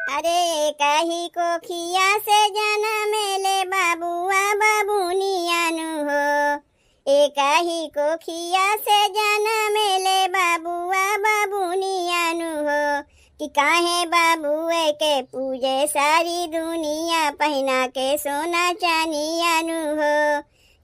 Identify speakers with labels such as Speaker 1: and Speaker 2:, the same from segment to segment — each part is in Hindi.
Speaker 1: अरे कही को खिया से जनम ले बाबुआ बाबुनियानु हो। एक ही को खिया से जनम ले बाबुआ बाबुनियानु हो। कि काहे बाबुए के पूजे सारी दुनिया पहना के सोना चानियानु हो।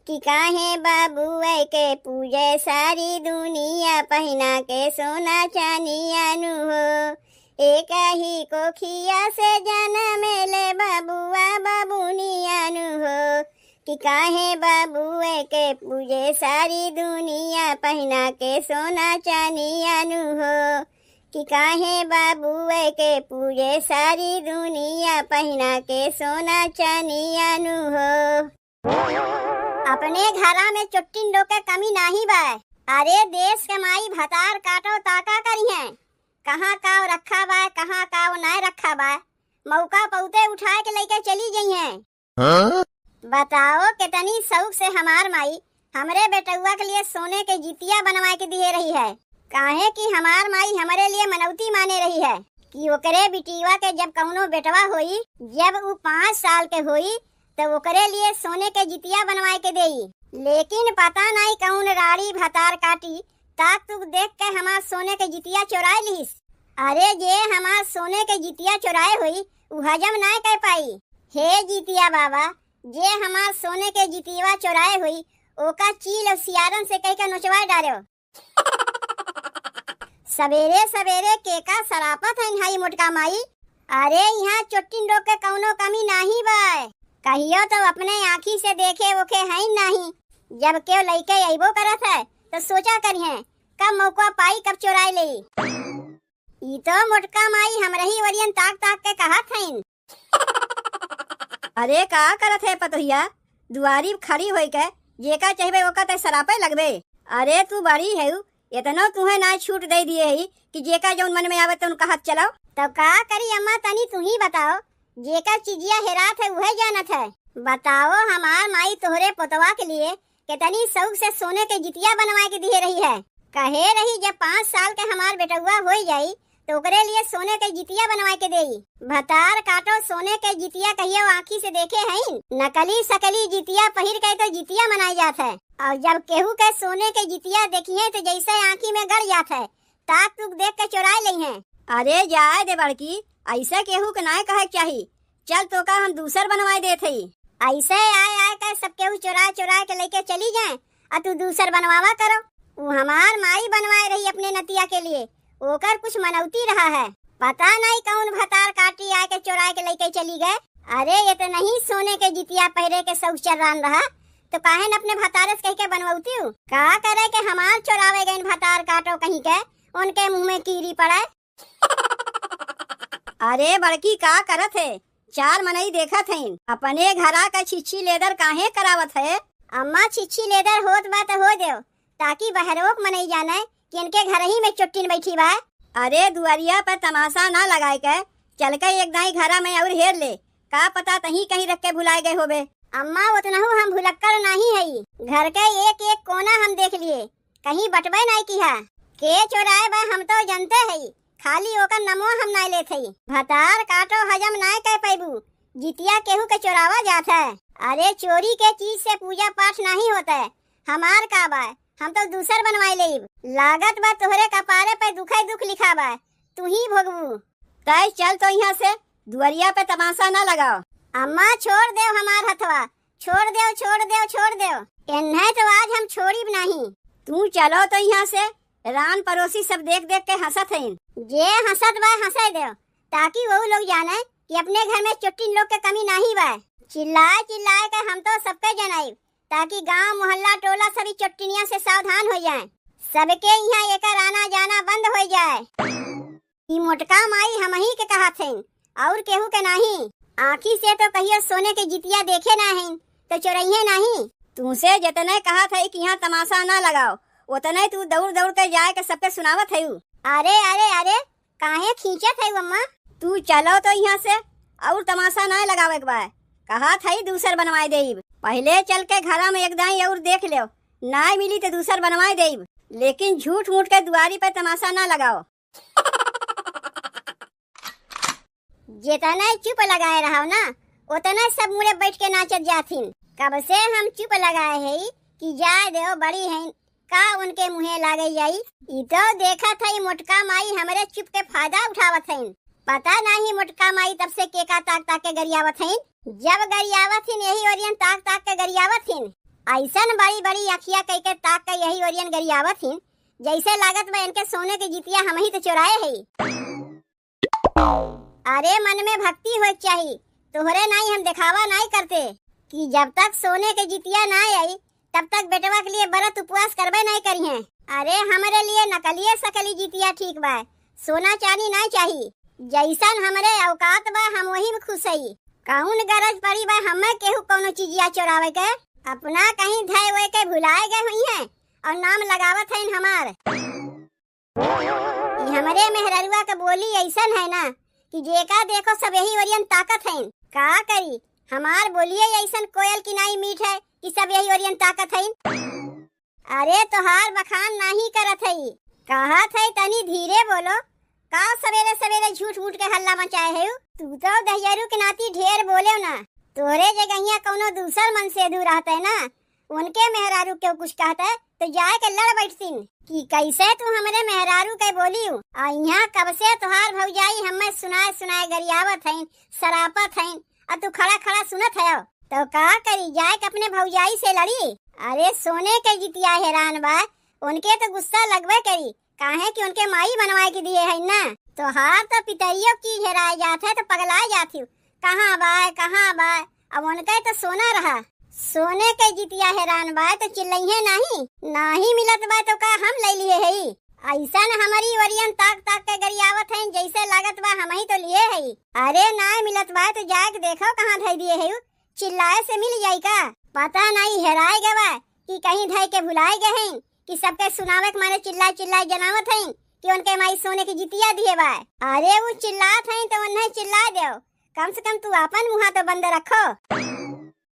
Speaker 1: कि काहे बाबुए के पूजे सारी दुनिया पहना के सोना चानियानु हो। एक ही को खिया से जनम ले बाबुआ बाबुनियानु हो। कि काहे बाबुए के पूजे सारी दुनिया पहना के सोना चानियानु हो। कि काहे बाबुए के पूजे सारी दुनिया पहना के सोना चानियानु हो। अपने घरा में चुट्टिन लोग के कमी नहीं बा। अरे देश कमाई भतार काटो ताका करी है। कहाँ काव रखा बा, कहाँ काव नहीं रखा बा, मौका पौते उठा के लेके चली गई हैं। हाँ? बताओ कितनी शौक से हमार माई हमरे बेटुआ के लिए सोने के जितिया बनवा के दिए रही है। काहे कि हमार माई हमारे लिए मनौती माने रही है कि ओकरे बिटिया के जब कौनो बेटवा होई, जब वो 5 साल के होई तो ओकरे लिए सोने के जितिया बनवा के देई। लेकिन पता नहीं कौन राड़ी भतार काटी ताक तुक देख के हमार सोने के जितिया चुराए लीस। अरे जे हमार सोने के जितिया चुराए हुई उ हजम नहीं कर पाई। हे जितिया बाबा, जे हमार सोने के जितिया चुराए हुई ओका चील और सियारन से कह के नोचवा डालो। सवेरे सवेरे केका सरापत है हाई मोटका माई। अरे यहाँ चुट्टिन लोग के कौनो कमी नहीं बा। कहियो तो अपने आँखी से देखे ओके है नहीं। जब के लइके अइबो करत है तो सोचा करिए कब मौका पाई कब चुराई ले। ई तो मोटका माई हमरही वरियन ताक ताक के कहा थईन।
Speaker 2: अरे का करत है पतोहिया, दुआरी खड़ी होई के जेका चाहिए ओका ते सरापे लगबे। अरे तू बड़ी है, इतना तुम्हें ना छूट दे दिए है कि जेका जौन मन में आवे तुम कहत चलाओ।
Speaker 1: तो का करी अम्मा, तनी तू ही बताओ। जेका चीजिया हेरात है वह जानत है। बताओ हमार माई तोहरे पोतवा के लिए कितनी शौक से सोने के जितिया बनवा के दिए रही है। कहे रही जब 5 साल के हमार बेटुआ हो जाई तो ओकरे लिए सोने के जितिया बनवा के देई। भतार काटो सोने के जितिया कहियो आँखी से देखे हैं। नकली सकली जितिया पहिर के तो जितिया मनाई जात है। और जब केहू के सोने के जितिया देखिए तो जैसे आँखी में गड़ जात है, ताक तुक देख के चुरा ले हैं।
Speaker 2: अरे जाए दे बड़की, ऐसा केहू के ना कहे चाहिए। चल तो का हम दूसर बनवाए देते ही।
Speaker 1: ऐसे आए आए कर सब केहू चुरा चुरा के लेके चली जाए और तू दूसर बनवावा करो। वो हमार माई बनवाए रही अपने नतिया के लिए, ओकर कुछ मनौती रहा है। पता नहीं कौन भतार काटी आए के चुरा के लेके चली गए। अरे ये तो नहीं सोने के जितिया पहरे के शौक चल रहा तो काहे न अपने भतारस कह के बनवाती हूँ। का करे के हमार चुरावे गए भतार काटो कहीं के उनके मुँह में कीड़ी पड़े।
Speaker 2: अरे बड़की का करत है, 4 मनई देखत है। अपने घरा का छिछी लेदर काहे करावत है।
Speaker 1: अम्मा छिछी लेदर होत बा तो हो देव, ताकि बहरोक मनई जाने कि इनके घर ही में चुट्टिन बैठी बा।
Speaker 2: अरे दुआरिया पर तमाशा ना लगाए के चल के एक दाई घरा में और हेर ले, का पता तही कहीं रख के भुलाए गए होबे।
Speaker 1: अम्मा उतना हम भुलक्कड़ नहीं है। घर के एक एक कोना हम देख लिए, कहीं बटबे नहीं किया। के चोराए बा हम तो जानते है, खाली ओकर नमो हम नहीं लेते। भतार काटो हजम नहीं कर पैबू, जितिया केहू के चोरावा जात है। अरे चोरी के चीज से पूजा पाठ नहीं होता है। हमार का बा, हम तो दूसर बनवाई लेब। लागत बा तोहरे कपारे पे दुखे दुख लिखा बा, तू ही भोगबू।
Speaker 2: तय चल तो यहाँ से, दुआरिया पे तमाशा ना लगाओ।
Speaker 1: अम्मा छोड़ दे हमार हथवा, छोड़ दे छोड़ दे छोड़ दे। इन्हें तो आज हम छोड़ी नहीं।
Speaker 2: तू चलो तो यहाँ से, रान पड़ोसी सब देख देख के हंसत है।
Speaker 1: जे हंसत बा हंसे दे, ताकि वो लोग जाने कि अपने घर में चुट्टिन लोग के कमी नहीं बा। चिल्लाए चिल्लाए के हम तो सबके जनाई, ताकि गांव मोहल्ला टोला सभी चुट्टिनिया से सावधान हो जाएं। सबके यहाँ एकर आना जाना बंद हो जाए। ई मोटका माई हम ही के कहा थे और केहू के नहीं। आँखी से तो कहियो सोने के जितिया देखे ना है तो चोरइये नहीं।
Speaker 2: तुमसे जितने कहा था कि यहाँ तमाशा ना लगाओ, उतने तू दौड़ दौड़ के जाए के सबके सुनावत है।
Speaker 1: अरे अरे अरे काहे खींचत है अम्मा।
Speaker 2: तू चलो तो यहाँ से, और तमाशा ना लगावे के बा। कहा था दूसर बनवाए देब। पहले चल के घरा में एक दाई और देख लो, ना मिली तो दूसर बनवाए देब। लेकिन झूठ मूठ के दुआरी पे तमाशा ना लगाओ।
Speaker 1: जितना चुप लगाए रहो ना उतना सब मुड़े बैठ के नाचत जाथिन। कब से हम चुप लगाए है कि जाए दो बड़ी है का उनके मुँहे लागे जाई। ई तो देखा था मोटका माई हमारे चुप के फायदा उठावत है। पता नहीं मोटका माई तब से केका ताक ताक के गरियावत है। जब गरियावत हिन यही ओरियन ताक ताक के गरियावत हिन। ऐसन बड़ी बड़ी अखिया कह के ताक के यही ओरियन गरियावत हिन जैसे लागत बा इनके सोने के जितिया हम ही तो चुराए है। अरे मन में भक्ति हो चाहिए, तोहरे नहीं हम दिखावा नहीं करते कि जब तक सोने के जितिया ना आई तब तक बेटवा के लिए व्रत उपवास करबे नहीं करी हैं। अरे हमारे लिए नकलिए सकली जितिया ठीक बा, सोना चांदी नहीं चाहिए। जैसन हमारे औकात बा हम वही में खुश है। कौन गरज पड़ी बा हमें केहू कोनो चीजिया चोरावे के। अपना कहीं धय हुए के भुलाए गए हुई हैं और नाम लगावत है हमार। हमारे मेहररुआ के बोली ऐसन है ना कि जेका देखो सब यही ओरियन ताकत है। का करी हमार बोलिए ऐसन कोयल की नहीं मीठ है कि सब यही ओरियन ताकत है। अरे तोहार बखान नहीं करत है, कहत है तनी धीरे बोलो। का सवेरे सवेरे झूठ मूठ के हल्ला मचाए है। तू तो दहियारू के नाती ढेर बोले ना। तोरे जगहिया कोनो दूसर मन से दूर रहता है ना, उनके मेहरारू के कुछ कहता है तो जाए के लड़ बैठतीन कि कैसे तू हमारे मेहरारू के बोली। यहाँ कब से तुहार भौजाई हमें सुनाए सुनाए गरियावत है सरापत है और तू खड़ा खड़ा सुनत है। तो का करी जाए के अपने भौजाई से लड़ी। अरे सोने के जितिया हैरान बा, उनके तो गुस्सा लगवे करी काहे कि उनके माई बनवाए के दिए है ना। तो हार तो पितरियों की हेराए जात है तो पगलाए जाती। कहाँ बा अब उनका तो सोना रहा। सोने के जितिया हैरान बा तो चिल्लइहे नहीं मिलत बा तो का हम ले लिए है। ऐसा न हमारी वरियन ताक ताक के गरियावत है जैसे लागत बा हम ही तो लिए है। अरे ना मिलत बा तो जाके देखो कहाँ धई दिए है। चिल्लाए से मिल जाई का पता नहीं हेराए गए बा कि कहीं धई के भुलाए गए हैं कि सबके सुनावे के मारे चिल्लाए चिल्लाए जनावत है कि उनके माई सोने की जितिया दिए बा। अरे वो चिल्लात है तो उन्हें चिल्ला दो, कम से कम तू अपन मुँह तो बंद रखो।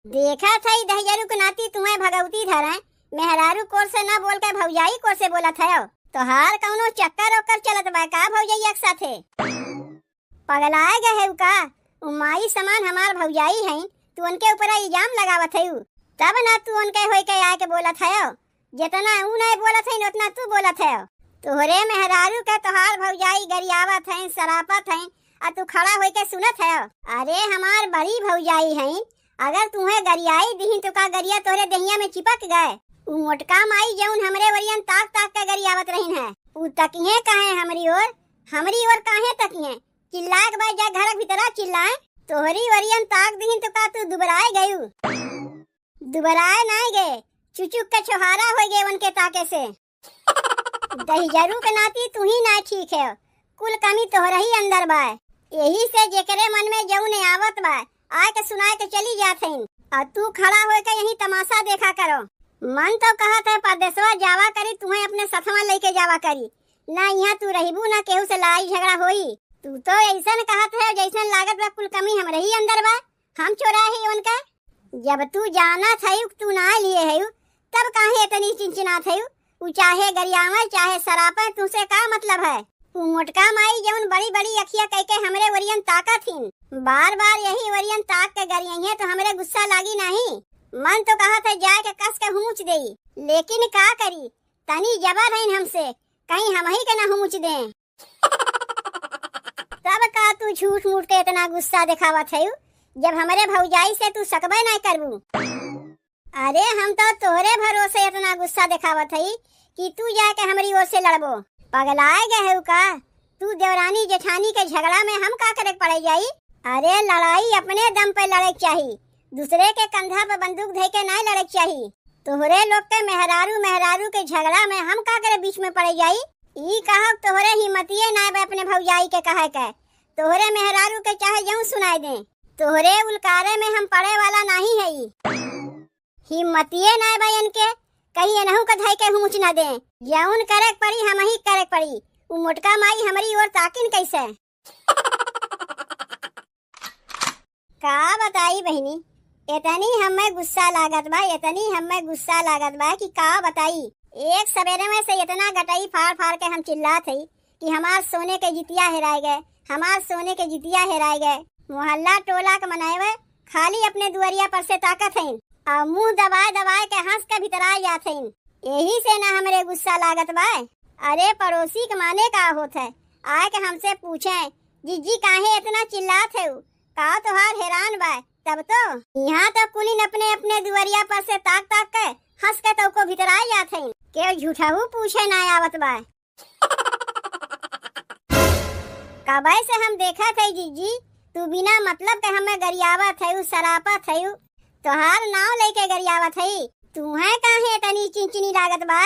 Speaker 1: देखा था दहियारू के नाती तुम्हें भगवती धरे मेहरारू कोर से न बोल के भौजाई कोर से बोला था। तो हार कौनो चक्कर ओकर चलत बा का भौजाई एक साथे पगलाए गए है का। माई समान हमार भौजाई है तू उनके ऊपर इल्जाम लगावत है। तब ना तू उनके होई के आके बोलत है। जितना ऊ नहीं बोलत है उतना तू बोलत है। तोहरे मेहरारू के तोहार भौजाई गरियावत है सरापत है और तू खड़ा होई के सुनत है। अरे हमार बड़ी भौजाई है, अगर तुम्हें गरियाई दी तो का गरिया तोरे दहिया में चिपक गए। ऊ मोटका माई जौन हमरे वरियन ताक ताक के गरियावत रहीन है ऊ तकिए काहे हमरी ओर काहे तकिए। चिल्लाए के बाद जा घर भीतरा चिल्लाए। तोहरी वरियन ताक दी तो का तू दुबराए गयू। दुबराए नहीं गए, चुचुक के छोहारा हो गए उनके ताके से। दहियारू के नाती तू ही ना ठीक है, कुल कमी तोहरा ही अंदर बा। यही से जेकरे मन में जऊ ने आवत बा आए के सुनाए के चली जात है और तू खड़ा हो के यही तमाशा देखा करो। मन तो कहत है परदेसवा जावा करी तुम्हें अपने सथवा लेके जावा करी ना, यहाँ तू रहीबू ना केहू से लड़ाई झगड़ा होई। तू तो ऐसा कहत है जैसन लागत बा कुल कमी हमरे ही अंदर बा, हम चोरा ही उनका। जब तू जाना था तू ना लिए है तब काहे इतनी चिंचिनात है। ऊ चाहे गरियावा चाहे सरापा तुसे का मतलब है। ऊ मोटका माई जौन बड़ी बड़ी अखिया कह के हमरे वरियन ताकत थीन, बार बार यही वरियन ताक के गरियाई तो हमरे गुस्सा लागी नहीं। मन तो कहा था जाए के कस के हुमुच देई, लेकिन का करी तनी जबर है हमसे कहीं हम ही के ना हुमुच दे। तब का तू झूठ मूठ के इतना गुस्सा दिखावत है जब हमारे भौजाई से तू सकबे नहीं करबू। अरे हम तो तोरे भरोसे इतना गुस्सा दिखावत है कि तू जाके हमारी ओर से लड़बो। पगलाए गए है का तू देवरानी जेठानी के झगड़ा में हम का करे पड़े जाई। अरे लड़ाई अपने दम पे लड़े चाहिए, दूसरे के कंधा पे बंदूक धे के नहीं लड़े चाहिए। तोहरे लोग के मेहरारू के झगड़ा में हम का करे बीच में पड़े जाई। ई कहा तोहरे हिम्मतिये ना बे अपने भौजाई के कहे के, तोहरे मेहरारू के चाहे जऊं सुनाई दे, तोहरे उलकारे में हम पड़े वाला नहीं है। हिम्मतिये ना बे इनके कहीं एनहू का धाई के हुमुच ना दे। जऊन करे पड़ी हम ही करे पड़ी। उ मोटका माई हमारी ओर ताकिन कैसे का बताई बहनी। इतनी हमें गुस्सा लागत बा कि का बताई। एक सवेरे में से इतना गटाई फाड़ फाड़ के हम चिल्लात है कि हमार सोने के जितिया हेराए गए, हमार सोने के जितिया हेराए गए। मोहल्ला टोला के मनावे खाली अपने दुआरिया पर से ताकत हईन और मुंह दबाए दबाए के हंस के भीतरा जात हईन। यही से ना हमरे गुस्सा लागत बा। अरे पड़ोसी के माने का होत है, आए के हमसे पूछे जीजी काहे इतना चिल्लात है, का तोहार हैरान बा। तब तो यहाँ तो कुलीन अपने अपने दुआरिया पर से ताक ताक के हंस के तो को भीतरा जात हईन। के झूठाऊ पूछे ना आवत बा। कबे से हम देखा थे जीजी, तू बिना मतलब के हमें गरियावा थे, सरापा थे। तोहार नाव लेके गरियावा थे, तू है काहे तनी चिंचनी लागत बा।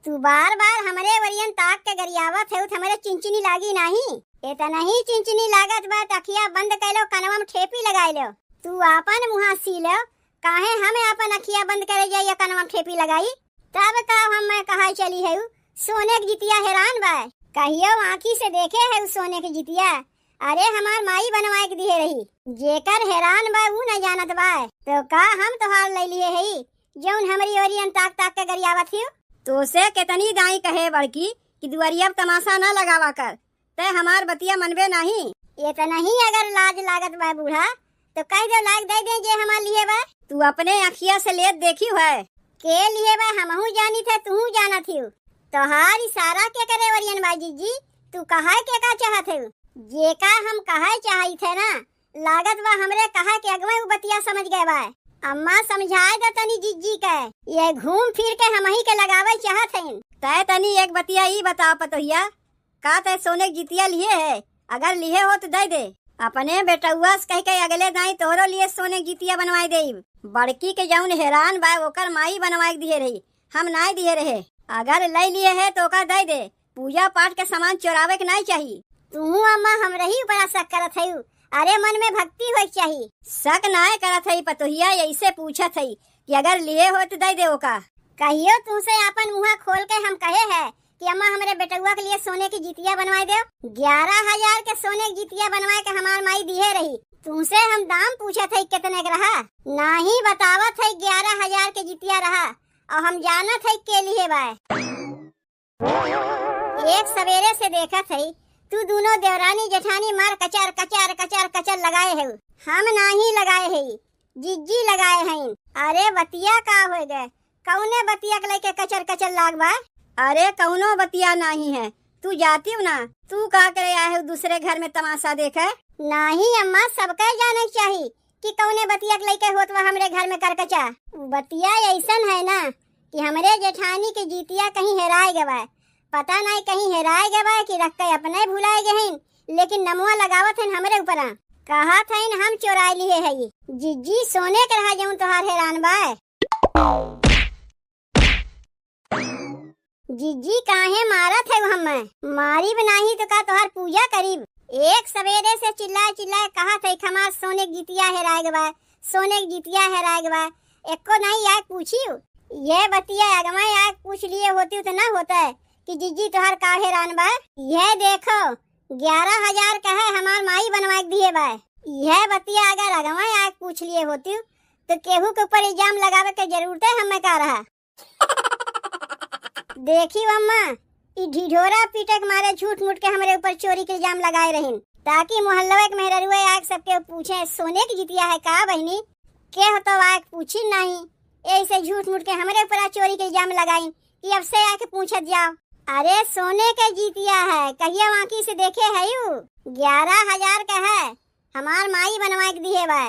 Speaker 1: तू बार बार हमरे वरियन ताक के गरियावा थे, हमरे चिंचनी लागी नहीं। इतना ही चिंचनी लागत बा तखिया बंद कैलो, कनवा में ठेपी लगाई लो। तू आपन मुहा सी लो, काहे हमें अपन अखिया बंद करे जाइए कनवा में ठेपी लगाई। तब का हम मैं कहा चली है सोने की जितिया हैरान बा। कहियो आँखी से देखे है सोने की जितिया। अरे हमार माई बनवाए के दिए रही, जेकर हैरान बा ऊ न जानत बा। तो का हम तोहार ले लिए है जौन हमारी ओरियन ताक ताक के गरियावा थी।
Speaker 2: तो से कितनी दाई कहे बड़की कि दुआरिया तमाशा न लगावा कर, ते हमार बतिया मनबे नहीं।
Speaker 1: ये तो नहीं अगर लाज लागत बा बूढ़ा तो कह दो लाग दे जे हमार लिए बा।
Speaker 2: तू अपने अखिया से लेत देखी है
Speaker 1: के लिए बा, हमहू जानी थे तू जाना थी। तोहार इशारा के करे वरियन बा जीजी, तू कहा के का चाहत है। जे का हम कहा चाही थे ना, लागत बा हमरे कहा के अगवे बतिया समझ गए बा। अम्मा समझाए दो तनी जीजी के, ये घूम फिर के हम ही के लगावे चाहत हईन।
Speaker 2: तय तनी एक बतिया ही बता पतोहिया, का तय सोने की जितिया लिए है? अगर लिए हो तो दे दे। अपने बेटुआ से कह के अगले दाई तोहरो लिए सोने की जितिया बनवाई दे। बड़की के जौन हैरान बा ओकर माई बनवाई दिए रही, हम नहीं दिए रहे। अगर ले लिए है तो का दे दे, पूजा पाठ के सामान चोरावे के नहीं चाहिए।
Speaker 1: तू अम्मा हमरे ही ऊपर शक करत है। अरे मन में भक्ति हो चाहिए।
Speaker 2: शक नाय करत है पतोहिया, ऐसे पूछत है कि अगर लिए हो तो दे दे। ओका
Speaker 1: कहियो तुमसे अपन मुँह खोल के हम कहे है कि अम्मा हमारे बेटुआ के लिए सोने की जितिया बनवाई दो। 11,000 के सोने की जितिया बनवाए के हमार माई दिए रही। तुमसे हम दाम पूछे थे कितने का रहा, नहीं बतावत है। 11,000 के जितिया रहा और हम जानत है के लिए बा। एक सवेरे से देखा थे तू दोनों देवरानी जेठानी मार कचर कचर कचर कचर लगाए है। हम नहीं लगाए है, जिज्जी लगाए हैं। अरे बतिया का हो गए, कौने बतिया के लेके कचर कचर लाग बा।
Speaker 2: अरे कौनो बतिया नहीं है, तू जाती हो ना। तू का करे आए हो दूसरे घर में तमाशा देखे?
Speaker 1: नहीं अम्मा, सबका जाने चाहिए कि कौने बतिया के लेके होत बा हमरे घर में करकचा। बतिया ऐसन है ना कि हमरे जेठानी के जितिया कहीं हेराए गए, पता नहीं कहीं हेराए गए कि रख के अपने भुलाए गए, लेकिन नमुआ लगावत है हमरे ऊपर। कहा था हम चोरा लिए है। जिज्जी सोने के रहा जाऊं तोहार हैरान बा। जिज्जी काहे मारत है हमें? मारी बनाही तो का तोहार पूजा करीब। एक सवेरे से चिल्लाए चिल्लाए कहा था हमार सोने की जितिया हेराए गए, सोने की जितिया हेराए गए। एको नहीं आग पूछी, ये बतिया अगमा आग पूछ लिए होती तो ना होता है कि जिज्जी तोहार का हैरान बा। यह देखो 11,000 का है हमार माई बनवा दिए बा। यह बतिया अगर अगवा आग पूछ लिए होती तो केहू के ऊपर इल्जाम लगावे के जरूरत है हमें का रहा। देखी अम्मा, ई ढिढोरा पीटक मारे झूठ मूठ के हमारे ऊपर चोरी के इल्जाम लगाए रहीन, ताकि मोहल्ला के मेहरुए आग सबके पूछे सोने की जितिया है का बहनी के हो। तो आग पूछी नहीं, ऐसे झूठ मूठ के हमारे ऊपर चोरी के इल्जाम लगाई कि अब से आके पूछत जाओ। अरे सोने के जितिया है, कहिया आँखी से देखे है 11,000 का है, हमार माई बनवा के दिए बा।